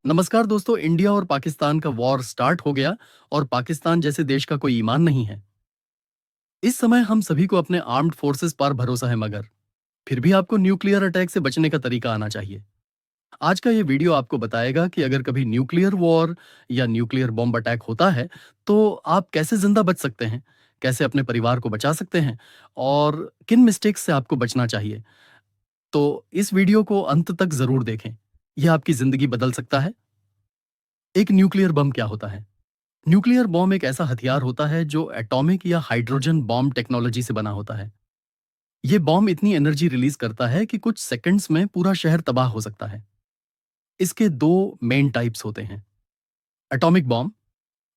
नमस्कार दोस्तों। इंडिया और पाकिस्तान का वॉर स्टार्ट हो गया और पाकिस्तान जैसे देश का कोई ईमान नहीं है। इस समय हम सभी को अपने आर्म्ड फोर्सेस पर भरोसा है, मगर फिर भी आपको न्यूक्लियर अटैक से बचने का तरीका आना चाहिए। आज का ये वीडियो आपको बताएगा कि अगर कभी न्यूक्लियर वॉर या न्यूक्लियर बॉम्ब अटैक होता है तो आप कैसे जिंदा बच सकते हैं, कैसे अपने परिवार को बचा सकते हैं और किन मिस्टेक्स से आपको बचना चाहिए। तो इस वीडियो को अंत तक जरूर देखें, यह आपकी जिंदगी बदल सकता है। एक न्यूक्लियर बम क्या होता है? न्यूक्लियर बॉम्ब एक ऐसा हथियार होता है जो एटॉमिक या हाइड्रोजन बॉम्ब टेक्नोलॉजी से बना होता है। ये बॉम्ब इतनी एनर्जी रिलीज करता है कि कुछ सेकंड्स में पूरा शहर तबाह हो सकता है। इसके दो मेन टाइप्स होते हैं: atomic bomb,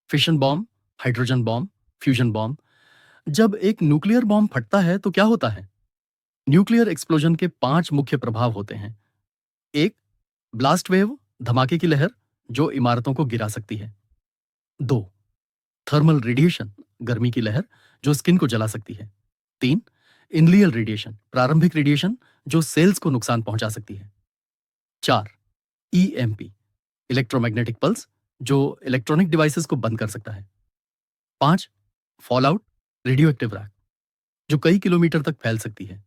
fission bomb, hydrogen bomb, fusion bomb. जब एक न्यूक्लियर बॉम्ब फटता है तो क्या होता है? न्यूक्लियर एक्सप्लोजन के 5 मुख्य प्रभाव होते हैं। एक, ब्लास्ट वेव, धमाके की लहर जो इमारतों को गिरा सकती है। 2, थर्मल रेडिएशन, गर्मी की लहर जो स्किन को जला सकती है। 3, इनलियल रेडिएशन, प्रारंभिक रेडिएशन जो सेल्स को नुकसान पहुंचा सकती है। 4, ईएमपी, इलेक्ट्रोमैग्नेटिक पल्स जो इलेक्ट्रॉनिक डिवाइसेस को बंद कर सकता है। 5, fall out, radio active rack जो कई किलोमीटर तक फैल सकती है।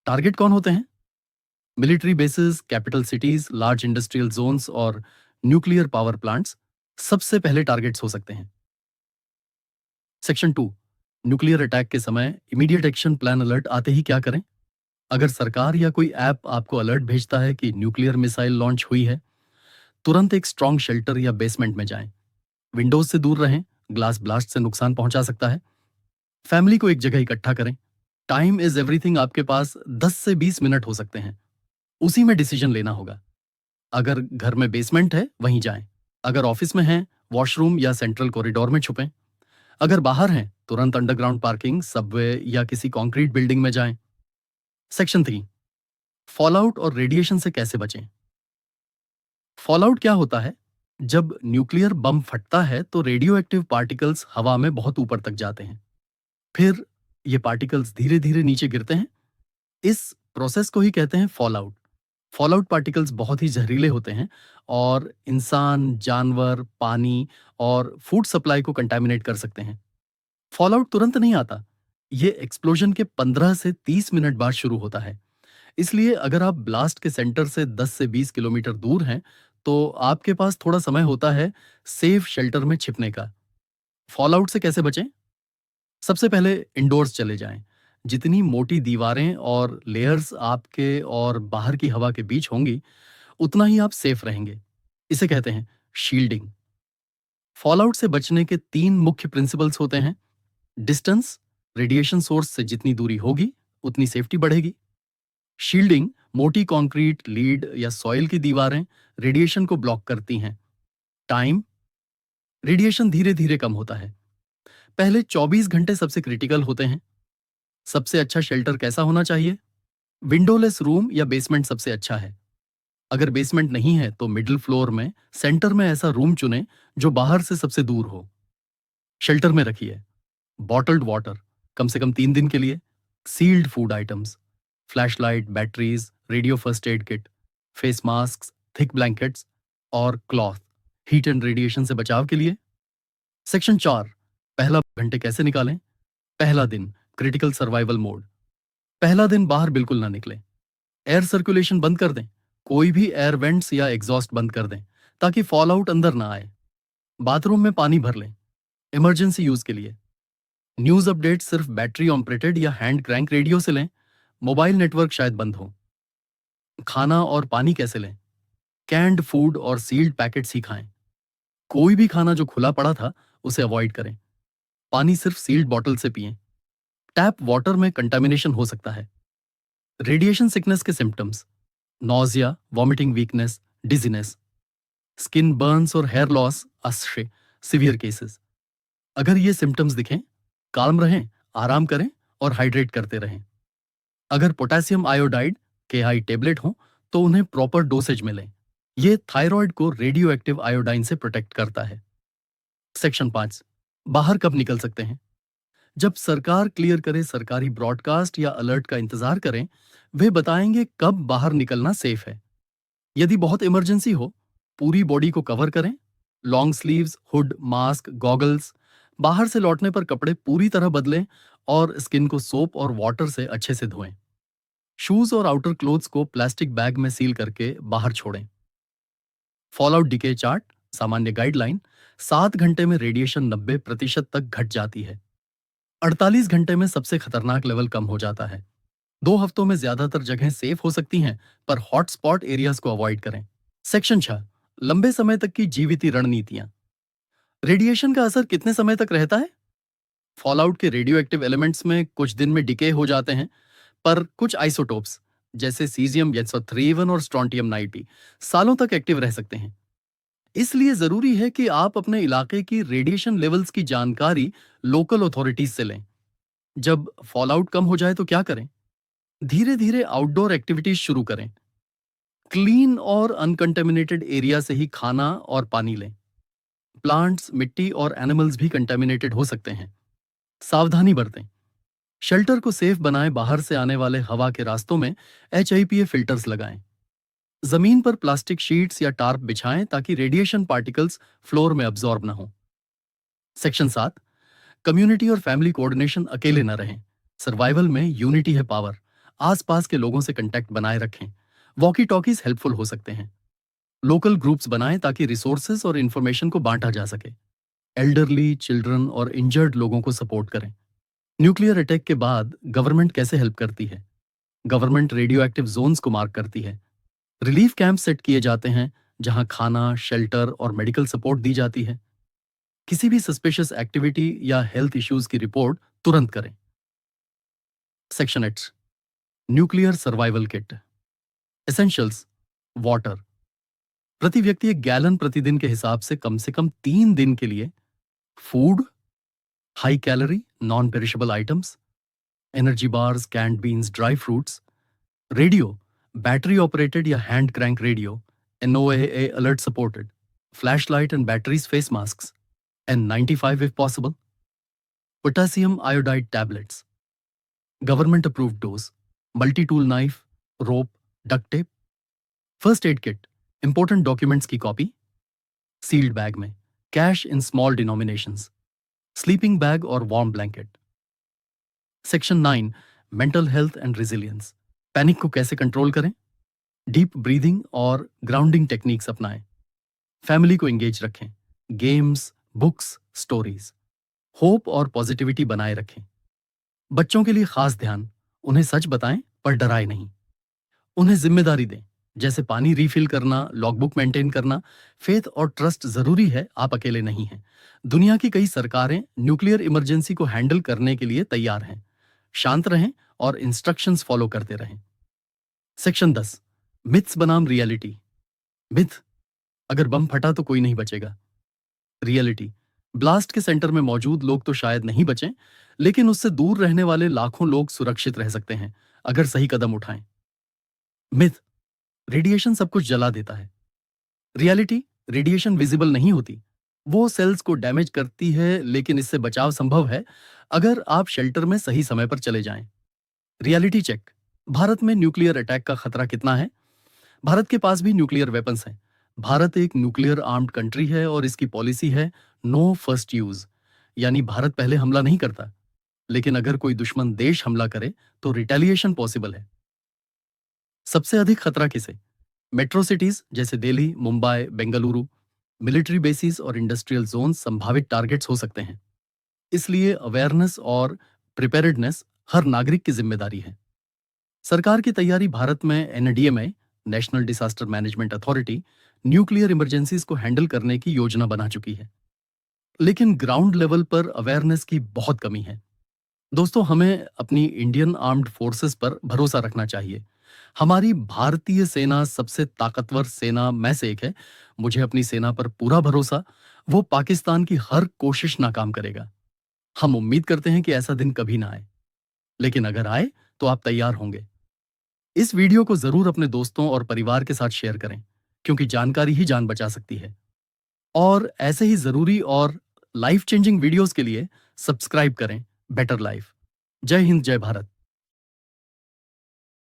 टारगेट कौन होते हैं? Military bases, capital cities, large industrial zones और न्यूक्लियर पावर प्लांट्स सबसे पहले टारगेट्स हो सकते हैं। सेक्शन 2, न्यूक्लियर अटैक के समय इमीडिएट एक्शन प्लान अलर्ट आते ही क्या करें? अगर सरकार या कोई ऐप आपको अलर्ट भेजता है कि न्यूक्लियर मिसाइल लॉन्च हुई है, तुरंत एक स्ट्रॉन्ग शेल्टर या बेसमेंट में जाएं। विंडोज से दूर रहें, ग्लास ब्लास्ट से नुकसान पहुंचा सकता है। फैमिली को एक जगह इकट्ठा करें। टाइम इज एवरीथिंग, आपके पास 10 से 20 मिनट हो सकते हैं, उसी में डिसीजन लेना होगा। अगर घर में बेसमेंट है वहीं जाएं। अगर ऑफिस में हैं, वॉशरूम या सेंट्रल कॉरिडोर में छुपें। अगर बाहर हैं, तुरंत अंडरग्राउंड पार्किंग, सबवे या किसी कंक्रीट बिल्डिंग में जाएं। सेक्शन 3, फॉलआउट और रेडिएशन से कैसे बचें? फॉलआउट क्या होता है? जब न्यूक्लियर बम फटता है तो रेडियो एक्टिव पार्टिकल्स हवा में बहुत ऊपर तक जाते हैं। फिर ये पार्टिकल्स धीरे धीरे नीचे गिरते हैं। इस प्रोसेस को ही कहते हैं फॉलआउट। फॉलआउट पार्टिकल्स बहुत ही जहरीले होते हैं और इंसान, जानवर, पानी और फूड सप्लाई को कंटामिनेट कर सकते हैं। फॉलआउट तुरंत नहीं आता, ये एक्सप्लोजन के 15 से 30 मिनट बाद शुरू होता है। इसलिए अगर आप ब्लास्ट के सेंटर से 10 से 20 किलोमीटर दूर हैं, तो आपके पास थोड़ा समय होता है सेफ शेल्टर में छिपने का। फॉलआउट से कैसे बचें? सबसे पहले इंडोर्स चले जाएं। जितनी मोटी दीवारें और लेयर्स आपके और बाहर की हवा के बीच होंगी, उतना ही आप सेफ रहेंगे। इसे कहते हैं शील्डिंग। फॉलआउट से बचने के 3 मुख्य प्रिंसिपल्स होते हैं: डिस्टेंस, रेडिएशन सोर्स से जितनी दूरी होगी उतनी सेफ्टी बढ़ेगी। शील्डिंग, मोटी कंक्रीट, लीड या सॉइल की दीवारें रेडिएशन को ब्लॉक करती हैं। टाइम, रेडिएशन धीरे धीरे कम होता है। पहले 24 घंटे सबसे क्रिटिकल होते हैं। सबसे अच्छा शेल्टर कैसा होना चाहिए? विंडोलेस रूम या बेसमेंट सबसे अच्छा है। अगर बेसमेंट नहीं है तो मिडिल फ्लोर में सेंटर में ऐसा रूम चुनें जो बाहर से सबसे दूर हो। शेल्टर में रखिए बॉटल्ड वाटर कम से कम 3 दिन के लिए, sealed food items, flashlight, batteries, radio first aid kit, face mask, thick blankets और क्लॉथ, हीट एंड रेडिएशन से बचाव के लिए। सेक्शन 4, पहला घंटे कैसे निकालें? पहला दिन, क्रिटिकल सर्वाइवल मोड। पहला दिन बाहर बिल्कुल ना निकलें। एयर सर्कुलेशन बंद कर दें। कोई भी एयर वेंट्स या एग्जॉस्ट बंद कर दें ताकि फॉल आउट अंदर ना आए। बाथरूम में पानी भर लें इमरजेंसी यूज के लिए। न्यूज अपडेट सिर्फ बैटरी ऑपरेटेड या हैंड क्रैंक रेडियो से लें, मोबाइल नेटवर्क शायद बंद हो। खाना और पानी कैसे लें? कैंड फूड और सील्ड पैकेट्स ही खाएं। कोई भी खाना जो खुला पड़ा था उसे अवॉइड करें। पानी सिर्फ सील्ड बॉटल से पिएं। टैप वाटर में कंटामिनेशन हो सकता है। रेडिएशन सिकनेस के symptoms: nausea, vomiting, weakness, dizziness, skin Burns और हेयर लॉस आश्रय सीवियर केसेस। अगर ये सिम्टम्स दिखें, काम रहें, आराम करें और हाइड्रेट करते रहें। अगर पोटेशियम आयोडाइड के आई टेबलेट हो तो उन्हें प्रॉपर डोसेज में लें। ये थायराइड को रेडियो एक्टिव आयोडाइन से प्रोटेक्ट करता है। सेक्शन 5, बाहर कब निकल सकते हैं? जब सरकार क्लियर करे, सरकारी ब्रॉडकास्ट या अलर्ट का इंतजार करें। वे बताएंगे कब बाहर निकलना सेफ है। यदि बहुत इमरजेंसी हो पूरी बॉडी को कवर करें। Long sleeves, hood, mask, goggles. बाहर से लौटने पर कपड़े पूरी तरह बदलें और स्किन को सोप और वाटर से अच्छे से धोएं। शूज और आउटर क्लोथ्स को प्लास्टिक बैग में सील करके बाहर छोड़ें। फॉलआउट डिके चार्ट, सामान्य गाइडलाइन। 7 घंटे में रेडिएशन 90% तक घट जाती है। 48 घंटे में सबसे खतरनाक लेवल कम हो जाता है। 2 हफ्तों में ज्यादातर जगहें सेफ हो सकती हैं, पर हॉटस्पॉट एरियाज को अवॉइड करें। सेक्शन 6, लंबे समय तक की जीविती रणनीतियां। रेडिएशन का असर कितने समय तक रहता है? फॉलआउट के रेडियो एक्टिव एलिमेंट्स में कुछ दिन में डिके हो जाते हैं, पर कुछ आइसोटोप्स जैसे सीजियम 103 और स्ट्रोंटियम 90 सालों तक एक्टिव रह सकते हैं। इसलिए जरूरी है कि आप अपने इलाके की रेडिएशन लेवल्स की जानकारी लोकल अथॉरिटीज से लें। जब फॉलआउट कम हो जाए तो क्या करें? धीरे धीरे आउटडोर एक्टिविटीज शुरू करें। क्लीन और अनकंटेमिनेटेड एरिया से ही खाना और पानी लें। प्लांट्स, मिट्टी और एनिमल्स भी कंटेमिनेटेड हो सकते हैं। सावधानी बरतें। शेल्टर को सेफ बनाएं। बाहर से आने वाले हवा के रास्तों में HIPA फिल्टर्स लगाएं। जमीन पर प्लास्टिक शीट्स या टार्प बिछाएं ताकि रेडिएशन पार्टिकल्स फ्लोर में अब्सॉर्ब ना हो। सेक्शन 7, कम्युनिटी और फैमिली कोऑर्डिनेशन। अकेले न रहें। सर्वाइवल में यूनिटी है पावर। आसपास के लोगों से कांटेक्ट बनाए रखें। वॉकी टॉकीज हेल्पफुल हो सकते हैं। लोकल ग्रुप्स बनाएं ताकि रिसोर्सेज और इंफॉर्मेशन को बांटा जा सके। एल्डरली, चिल्ड्रन और इंजर्ड लोगों को सपोर्ट करें। न्यूक्लियर अटैक के बाद गवर्नमेंट कैसे हेल्प करती है? गवर्नमेंट रेडियो एक्टिव जोन्स को मार्क करती है। रिलीफ कैंप सेट किए जाते हैं जहां खाना, शेल्टर और मेडिकल सपोर्ट दी जाती है। किसी भी सस्पिशियस एक्टिविटी या हेल्थ इश्यूज की रिपोर्ट तुरंत करें। Section 8, nuclear survival kit. Essentials. Water. प्रति व्यक्ति 1 गैलन प्रतिदिन के हिसाब से कम 3 दिन के लिए। Food, high calorie non perishable items, energy bars, canned beans, dry fruits. Radio, battery operated या hand crank radio, NOAA alert supported. Flash light and batteries, face mask, N95 if possible. Potassium iodide tablets. Government approved dose. Multi-tool knife, rope, duct tape. First aid kit. Important documents की copy. Sealed bag में। Cash in small denominations. Sleeping bag और warm blanket. Section 9, mental health and resilience. Panic को कैसे control करें? Deep breathing और grounding techniques अपनाएं। Family को engage रखें। Games, books, stories. होप और पॉजिटिविटी बनाए रखें। बच्चों के लिए खास ध्यान। उन्हें सच बताएं पर डराए नहीं। उन्हें जिम्मेदारी दें, जैसे पानी रिफिल करना, लॉगबुक मेंटेन करना। फेथ और ट्रस्ट जरूरी है, आप अकेले नहीं हैं। दुनिया की कई सरकारें न्यूक्लियर इमरजेंसी को हैंडल करने के लिए तैयार हैं। शांत रहें और इंस्ट्रक्शंस फॉलो करते रहें। सेक्शन 10, मिथ्स बनाम रियलिटी। मिथ, अगर बम फटा तो कोई नहीं बचेगा। रियलिटी, ब्लास्ट के सेंटर में मौजूद लोग तो शायद नहीं बचें, लेकिन उससे दूर रहने वाले लाखों लोग सुरक्षित रह सकते हैं अगर सही कदम उठाएं। मिथ, रेडिएशन सब कुछ जला देता है। रियलिटी, रेडिएशन विजिबल नहीं होती। वो सेल्स को डैमेज करती है, लेकिन इससे बचाव संभव है अगर आप शेल्टर में सही समय पर चले जाएं। रियलिटी चेक, भारत में न्यूक्लियर अटैक का खतरा कितना है? भारत के पास भी न्यूक्लियर वेपन्स हैं। भारत एक न्यूक्लियर आर्म्ड कंट्री है और इसकी पॉलिसी है नो फर्स्ट यूज, यानी भारत पहले हमला नहीं करता, लेकिन अगर कोई दुश्मन देश हमला करे तो रिटेलिएशन पॉसिबल है। सबसे अधिक खतरा किसे? मेट्रो सिटीज जैसे दिल्ली, मुंबई, बेंगलुरु। मिलिट्री बेसिस और इंडस्ट्रियल जोन संभावित टारगेट्स हो सकते हैं। इसलिए अवेयरनेस और प्रिपेयर्डनेस हर नागरिक की जिम्मेदारी है। सरकार की तैयारी। भारत में NDMA, national disaster management authority, nuclear emergencies को हैंडल करने की योजना बना चुकी है, लेकिन ग्राउंड लेवल पर अवेयरनेस की बहुत कमी है। दोस्तों, हमें अपनी इंडियन आर्म्ड फोर्सेस पर भरोसा रखना चाहिए। हमारी भारतीय सेना सबसे ताकतवर सेना में से एक है। मुझे अपनी सेना पर पूरा भरोसा। वो पाकिस्तान की हर कोशिश नाकाम करेगा। हम उम्मीद करते हैं कि ऐसा दिन कभी ना आए, लेकिन अगर आए तो आप तैयार होंगे। इस वीडियो को जरूर अपने दोस्तों और परिवार के साथ शेयर करें, क्योंकि जानकारी ही जान बचा सकती है। और ऐसे ही जरूरी और लाइफ चेंजिंग वीडियोस के लिए सब्सक्राइब करें बेटर लाइफ। जय हिंद, जय भारत।